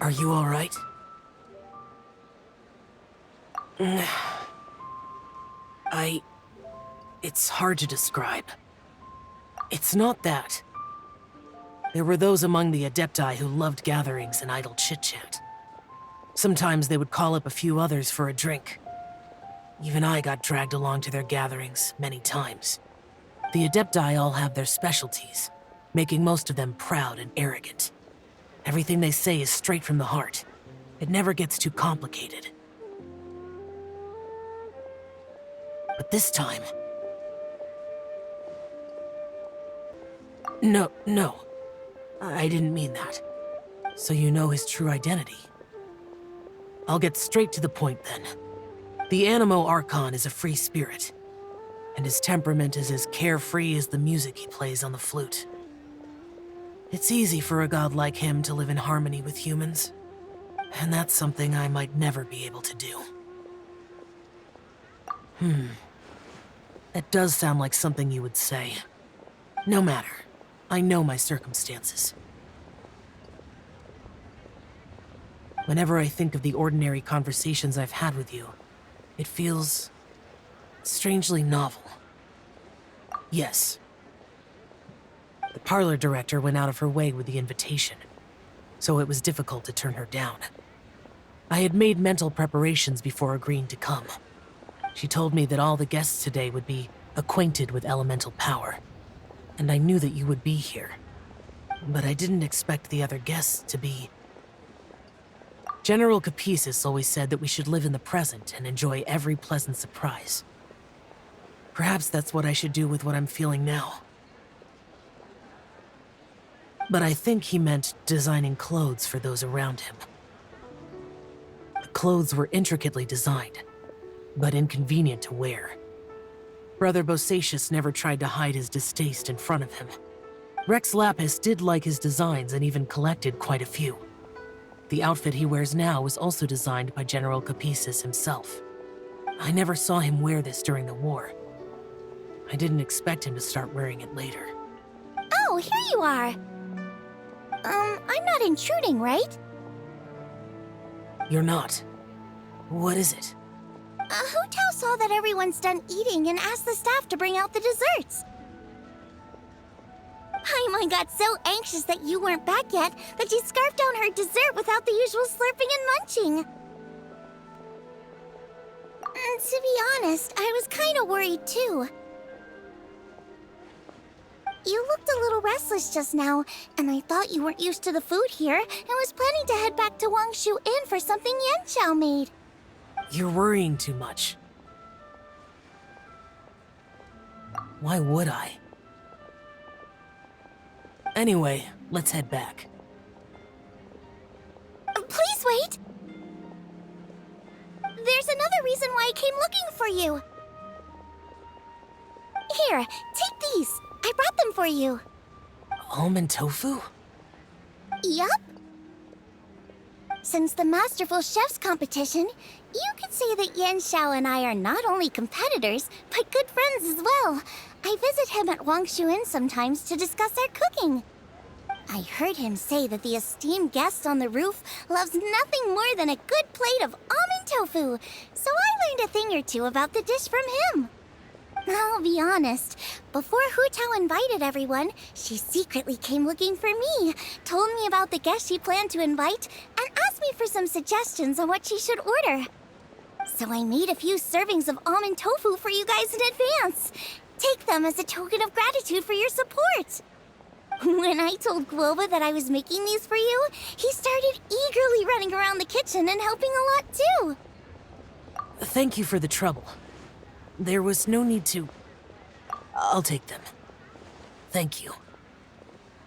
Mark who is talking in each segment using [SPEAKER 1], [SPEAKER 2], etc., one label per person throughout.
[SPEAKER 1] Are you alright? It's hard to describe. It's not that. There were those among the Adepti who loved gatherings and idle chit-chat. Sometimes they would call up a few others for a drink. Even I got dragged along to their gatherings many times. The Adepti all have their specialties, making most of them proud and arrogant. Everything they say is straight from the heart. It never gets too complicated. But this time... No. I didn't mean that. So you know his true identity. I'll get straight to the point then. The Animo Archon is a free spirit, and his temperament is as carefree as the music he plays on the flute. It's easy for a god like him to live in harmony with humans, and that's something I might never be able to do. That does sound like something you would say. No matter. I know my circumstances. Whenever I think of the ordinary conversations I've had with you, it feels strangely novel. Yes. The parlor director went out of her way with the invitation, so it was difficult to turn her down. I had made mental preparations before agreeing to come. She told me that all the guests today would be acquainted with elemental power, and I knew that you would be here. But I didn't expect the other guests to be... General Capisis always said that we should live in the present and enjoy every pleasant surprise. Perhaps that's what I should do with what I'm feeling now. But I think he meant designing clothes for those around him. The clothes were intricately designed, but inconvenient to wear. Brother Bosacius never tried to hide his distaste in front of him. Rex Lapis did like his designs and even collected quite a few. The outfit he wears now was also designed by General Capisis himself. I never saw him wear this during the war. I didn't expect him to start wearing it later.
[SPEAKER 2] Oh, here you are! I'm not intruding, right?
[SPEAKER 1] You're not. What is it?
[SPEAKER 2] Hu Tao saw that everyone's done eating and asked the staff to bring out the desserts. Paimon got so anxious that you weren't back yet that she scarfed down her dessert without the usual slurping and munching. To be honest, I was kind of worried too. You looked a little restless just now, and I thought you weren't used to the food here and was planning to head back to Wangshu Inn for something Yanxiao made.
[SPEAKER 1] You're worrying too much. Why would I? Anyway, let's head back.
[SPEAKER 2] Please wait! There's another reason why I came looking for you. Here, take these. I brought them for you.
[SPEAKER 1] Almond tofu?
[SPEAKER 2] Yup. Since the Masterful Chef's competition, you could say that Yanxiao and I are not only competitors, but good friends as well. I visit him at Wangshu Inn sometimes to discuss our cooking. I heard him say that the esteemed guest on the roof loves nothing more than a good plate of almond tofu, so I learned a thing or two about the dish from him. I'll be honest, before Hu Tao invited everyone, she secretly came looking for me, told me about the guests she planned to invite, and asked me for some suggestions on what she should order. So I made a few servings of almond tofu for you guys in advance. Take them as a token of gratitude for your support. When I told Guoba that I was making these for you, he started eagerly running around the kitchen and helping a lot too.
[SPEAKER 1] Thank you for the trouble. There was no need to... I'll take them. Thank you.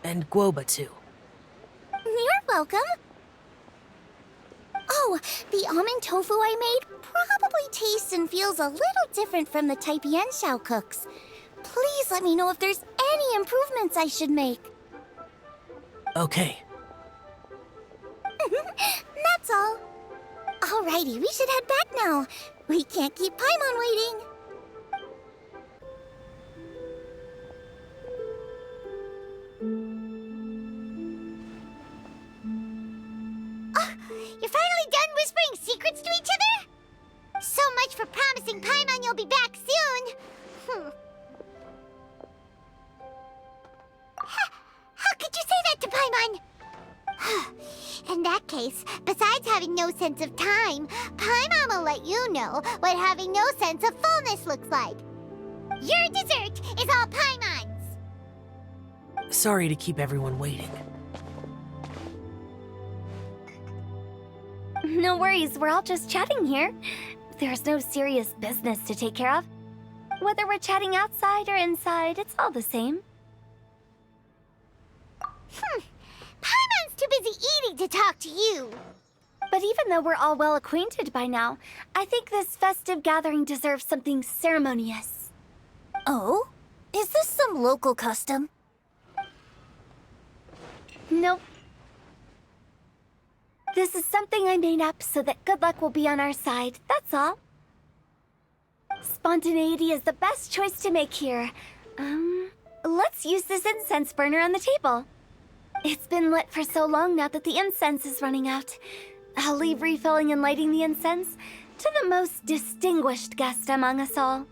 [SPEAKER 1] And Guoba too.
[SPEAKER 2] You're welcome. Oh, the almond tofu I made probably tastes and feels a little different from the type Yanxiao cooks. Please let me know if there's any improvements I should make.
[SPEAKER 1] Okay.
[SPEAKER 2] That's all. Alrighty, we should head back now. We can't keep Paimon waiting. whispering secrets to each other? So much for promising Paimon you'll be back soon. How could you say that to Paimon? In that case, besides having no sense of time, Paimon will let you know what having no sense of fullness looks like. Your dessert is all Paimon's!
[SPEAKER 1] Sorry to keep everyone waiting.
[SPEAKER 3] No worries, we're all just chatting here. There's no serious business to take care of. Whether we're chatting outside or inside, it's all the same.
[SPEAKER 2] Paimon's too busy eating to talk to you.
[SPEAKER 3] But even though we're all well acquainted by now, I think this festive gathering deserves something ceremonious.
[SPEAKER 2] Oh? Is this some local custom?
[SPEAKER 3] Nope. This is something I made up so that good luck will be on our side, that's all. Spontaneity is the best choice to make here. Let's use this incense burner on the table. It's been lit for so long now that the incense is running out. I'll leave refilling and lighting the incense to the most distinguished guest among us all.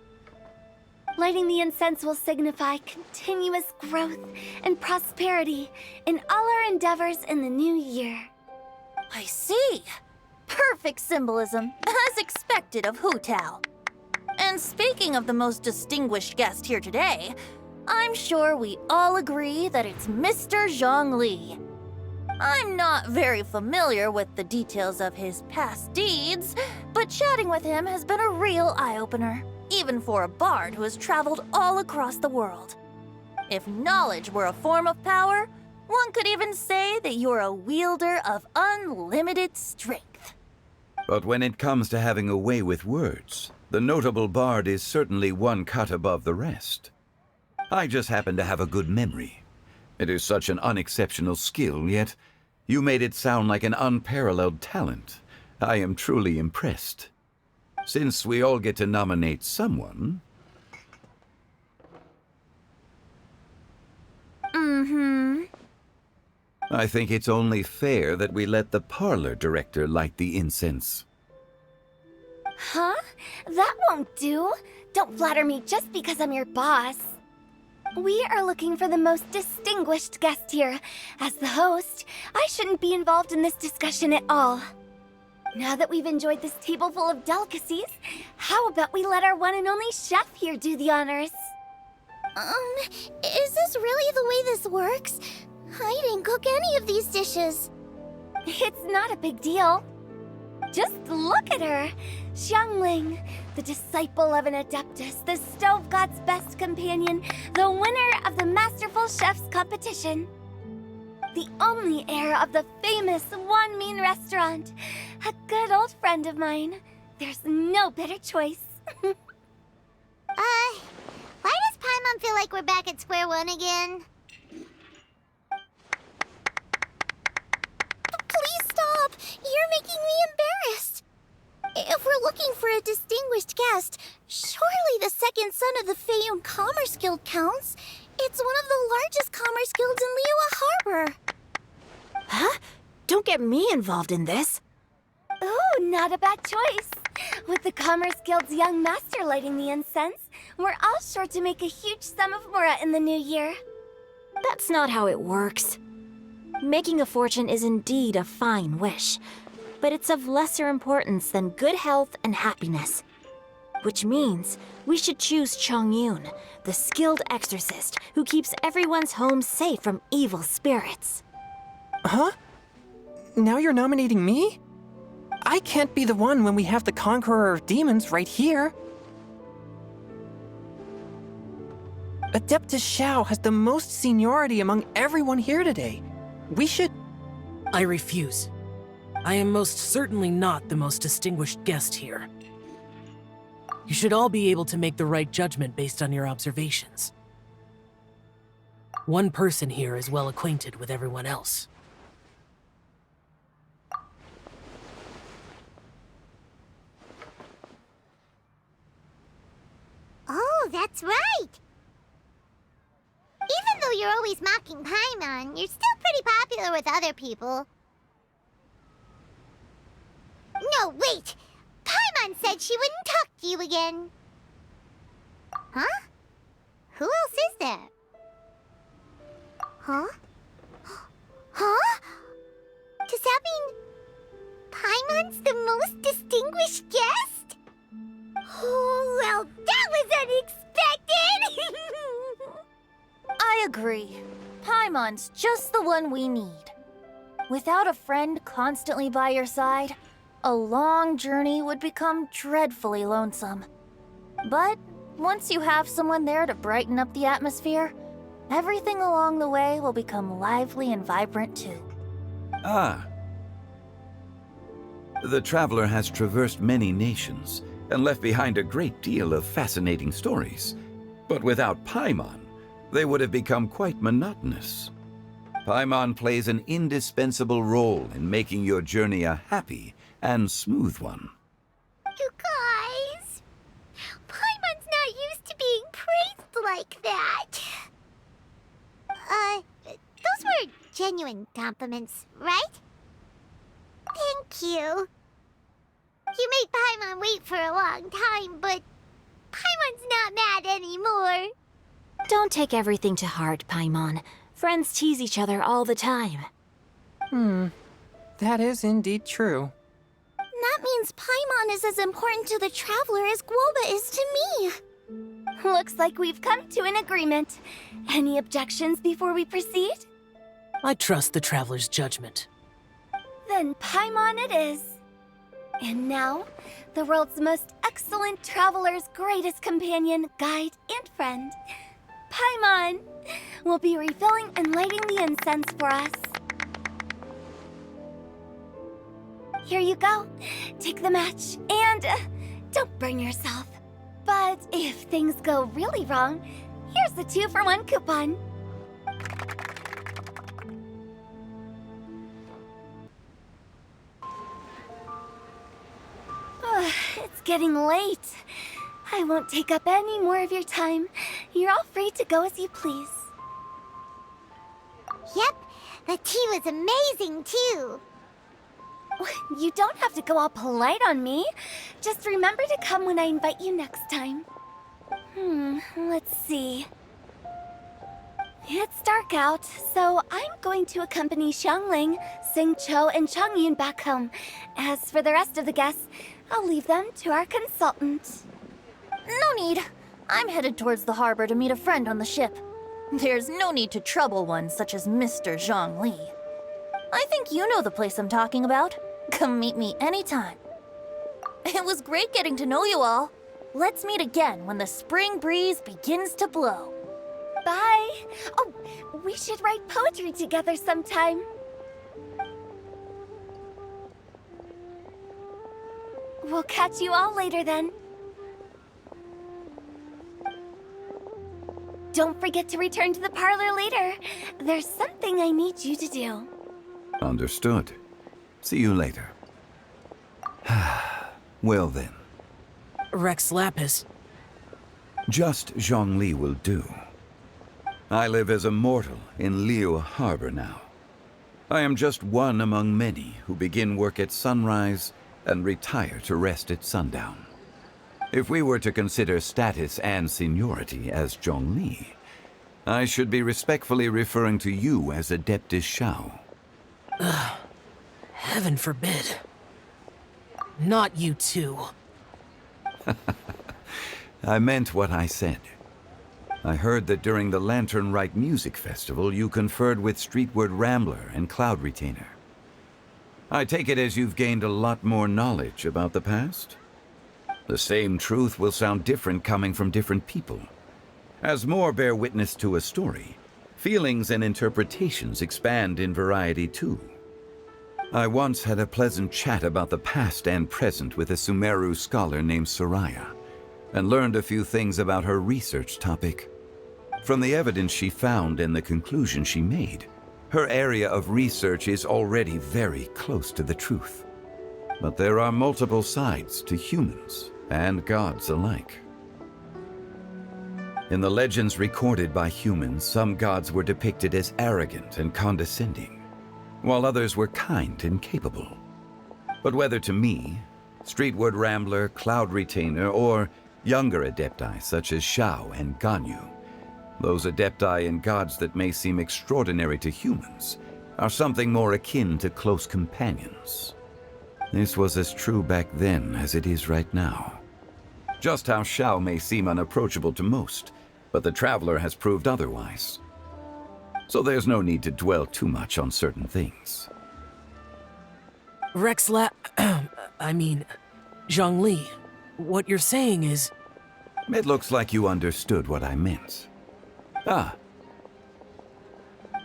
[SPEAKER 3] Lighting the incense will signify continuous growth and prosperity in all our endeavors in the new year.
[SPEAKER 4] I see. Perfect symbolism, as expected of Hu Tao. And speaking of the most distinguished guest here today, I'm sure we all agree that it's Mr. Zhang Li. I'm not very familiar with the details of his past deeds, but chatting with him has been a real eye-opener, even for a bard who has traveled all across the world. If knowledge were a form of power, one could even say that you're a wielder of unlimited strength.
[SPEAKER 5] But when it comes to having a way with words, the notable bard is certainly one cut above the rest. I just happen to have a good memory. It is such an unexceptional skill, yet you made it sound like an unparalleled talent. I am truly impressed. Since we all get to nominate someone... I think it's only fair that we let the parlor director light the incense.
[SPEAKER 3] Huh? That won't do. Don't flatter me just because I'm your boss. We are looking for the most distinguished guest here. As the host, I shouldn't be involved in this discussion at all. Now that we've enjoyed this table full of delicacies, how about we let our one and only chef here do the honors?
[SPEAKER 2] Is this really the way this works? I didn't cook any of these dishes.
[SPEAKER 3] It's not a big deal. Just look at her. Xiangling, the disciple of an adeptus, the stove god's best companion, the winner of the Masterful Chef's competition. The only heir of the famous Wan Min restaurant. A good old friend of mine. There's no better choice.
[SPEAKER 2] Why does Paimon feel like we're back at square one again? Please stop! You're making me embarrassed! If we're looking for a distinguished guest, surely the second son of the Feiyun Commerce Guild counts. It's one of the largest commerce guilds in Liyue Harbor.
[SPEAKER 4] Huh? Don't get me involved in this.
[SPEAKER 3] Ooh, not a bad choice. With the Commerce Guild's young master lighting the incense, we're all sure to make a huge sum of mora in the new year.
[SPEAKER 4] That's not how it works. Making a fortune is indeed a fine wish, but it's of lesser importance than good health and happiness. Which means we should choose Chongyun, the skilled exorcist who keeps everyone's home safe from evil spirits.
[SPEAKER 6] Huh? Now you're nominating me? I can't be the one when we have the Conqueror of Demons right here. Adeptus Xiao has the most seniority among everyone here today. We should...
[SPEAKER 1] I refuse. I am most certainly not the most distinguished guest here. You should all be able to make the right judgment based on your observations. One person here is well acquainted with everyone else.
[SPEAKER 2] Oh, that's right! Even though you're always mocking Paimon, you're still pretty popular with other people. No, wait! Paimon said she wouldn't talk to you again. Huh? Who else is there? Huh? Huh? Does that mean Paimon's the most distinguished guest? Oh, well, that was unexpected!
[SPEAKER 4] I agree. Paimon's just the one we need. Without a friend constantly by your side, a long journey would become dreadfully lonesome. But once you have someone there to brighten up the atmosphere, everything along the way will become lively and vibrant too.
[SPEAKER 5] Ah. The traveler has traversed many nations and left behind a great deal of fascinating stories. But without Paimon, they would have become quite monotonous. Paimon plays an indispensable role in making your journey a happy and smooth one.
[SPEAKER 2] You guys, Paimon's not used to being praised like that. Those were genuine compliments, right? Thank you. You made Paimon wait for a long time, but Paimon's not mad anymore.
[SPEAKER 3] Don't take everything to heart, Paimon. Friends tease each other all the time.
[SPEAKER 6] That is indeed true.
[SPEAKER 2] That means Paimon is as important to the traveler as Guoba is to me.
[SPEAKER 3] Looks like we've come to an agreement. Any objections before we proceed?
[SPEAKER 1] I trust the traveler's judgment.
[SPEAKER 3] Then Paimon it is. And now, the world's most excellent traveler's greatest companion, guide, and friend, Paimon, will be refilling and lighting the incense for us. Here you go. Take the match, and don't burn yourself. But if things go really wrong, here's the 2-for-1 coupon. It's getting late. I won't take up any more of your time. You're all free to go as you please.
[SPEAKER 2] Yep, the tea was amazing too.
[SPEAKER 3] You don't have to go all polite on me. Just remember to come when I invite you next time. Let's see. It's dark out, so I'm going to accompany Xiangling, Xingqiu, and Changyun back home. As for the rest of the guests, I'll leave them to our consultant.
[SPEAKER 4] No need. I'm headed towards the harbor to meet a friend on the ship. There's no need to trouble one such as Mr. Zhongli. I think you know the place I'm talking about. Come meet me anytime. It was great getting to know you all. Let's meet again when the spring breeze begins to blow.
[SPEAKER 3] Bye. Oh, we should write poetry together sometime. We'll catch you all later then. Don't forget to return to the parlor later. There's something I need you to do.
[SPEAKER 5] Understood. See you later. Well then.
[SPEAKER 1] Rex Lapis.
[SPEAKER 5] Just Zhongli will do. I live as a mortal in Liu Harbor now. I am just one among many who begin work at sunrise and retire to rest at sundown. If we were to consider status and seniority as Zhongli, I should be respectfully referring to you as Adeptus Shao.
[SPEAKER 1] Heaven forbid. Not you too.
[SPEAKER 5] I meant what I said. I heard that during the Lantern Rite Music Festival, you conferred with Streetward Rambler and Cloud Retainer. I take it as you've gained a lot more knowledge about the past? The same truth will sound different coming from different people. As more bear witness to a story, feelings and interpretations expand in variety too. I once had a pleasant chat about the past and present with a Sumeru scholar named Soraya, and learned a few things about her research topic. From the evidence she found and the conclusion she made, her area of research is already very close to the truth. But there are multiple sides to humans and gods alike. In the legends recorded by humans, some gods were depicted as arrogant and condescending, while others were kind and capable. But whether to me, Streetward Rambler, Cloud Retainer, or younger Adepti such as Shao and Ganyu, those Adepti and gods that may seem extraordinary to humans are something more akin to close companions. This was as true back then as it is right now. Just how Shao may seem unapproachable to most, but the Traveler has proved otherwise. So there's no need to dwell too much on certain things.
[SPEAKER 1] Zhongli, what you're saying is...
[SPEAKER 5] It looks like you understood what I meant. Ah.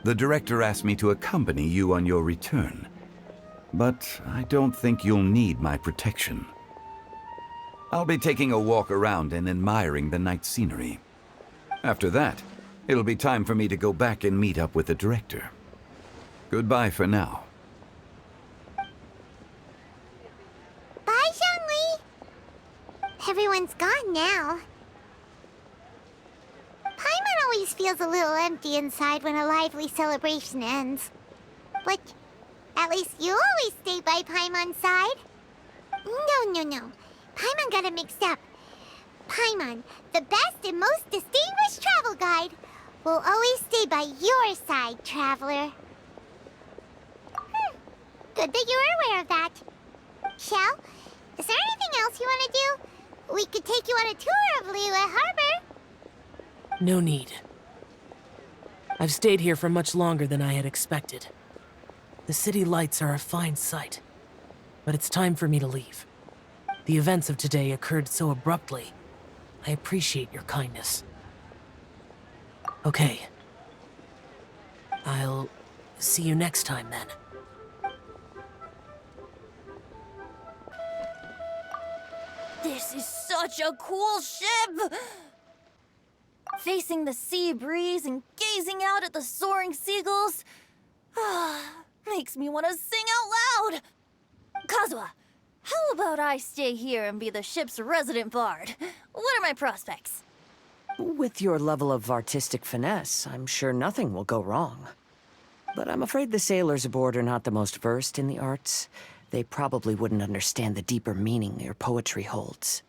[SPEAKER 5] The director asked me to accompany you on your return, but I don't think you'll need my protection. I'll be taking a walk around and admiring the night scenery. After that, it'll be time for me to go back and meet up with the director. Goodbye for now.
[SPEAKER 2] Bye, Zhongli. Everyone's gone now. Paimon always feels a little empty inside when a lively celebration ends. But at least you always stay by Paimon's side. No. Paimon got it mixed up. Paimon, the best and most distinguished travel guide, will always stay by your side, Traveler. Good that you were aware of that. Shell, is there anything else you want to do? We could take you on a tour of Liyue Harbor.
[SPEAKER 1] No need. I've stayed here for much longer than I had expected. The city lights are a fine sight, but it's time for me to leave. The events of today occurred so abruptly. I appreciate your kindness. Okay. I'll see you next time, then.
[SPEAKER 4] This is such a cool ship! Facing the sea breeze and gazing out at the soaring seagulls, makes me want to sing out loud! Kazuha, how about I stay here and be the ship's resident bard? What are my prospects?
[SPEAKER 7] With your level of artistic finesse, I'm sure nothing will go wrong. But I'm afraid the sailors aboard are not the most versed in the arts. They probably wouldn't understand the deeper meaning your poetry holds.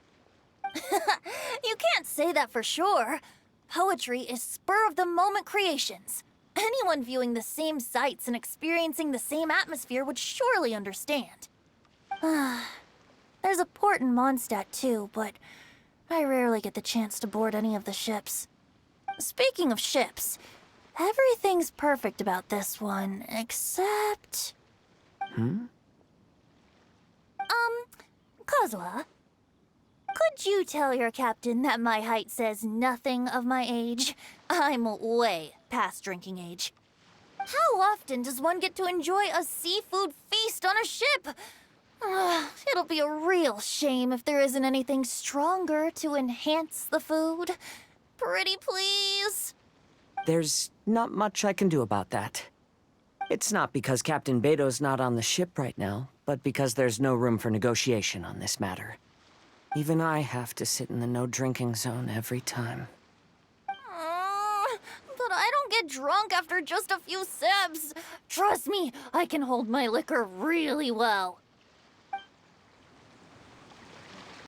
[SPEAKER 4] You can't say that for sure. Poetry is spur-of-the-moment creations. Anyone viewing the same sights and experiencing the same atmosphere would surely understand. There's a port in Mondstadt too, but I rarely get the chance to board any of the ships. Speaking of ships, everything's perfect about this one, except... Kazuha, could you tell your captain that my height says nothing of my age? I'm way past drinking age. How often does one get to enjoy a seafood feast on a ship? It'll be a real shame if there isn't anything stronger to enhance the food. Pretty please?
[SPEAKER 7] There's not much I can do about that. It's not because Captain Beto's not on the ship right now, but because there's no room for negotiation on this matter. Even I have to sit in the no-drinking zone every time.
[SPEAKER 4] But I don't get drunk after just a few sips. Trust me, I can hold my liquor really well.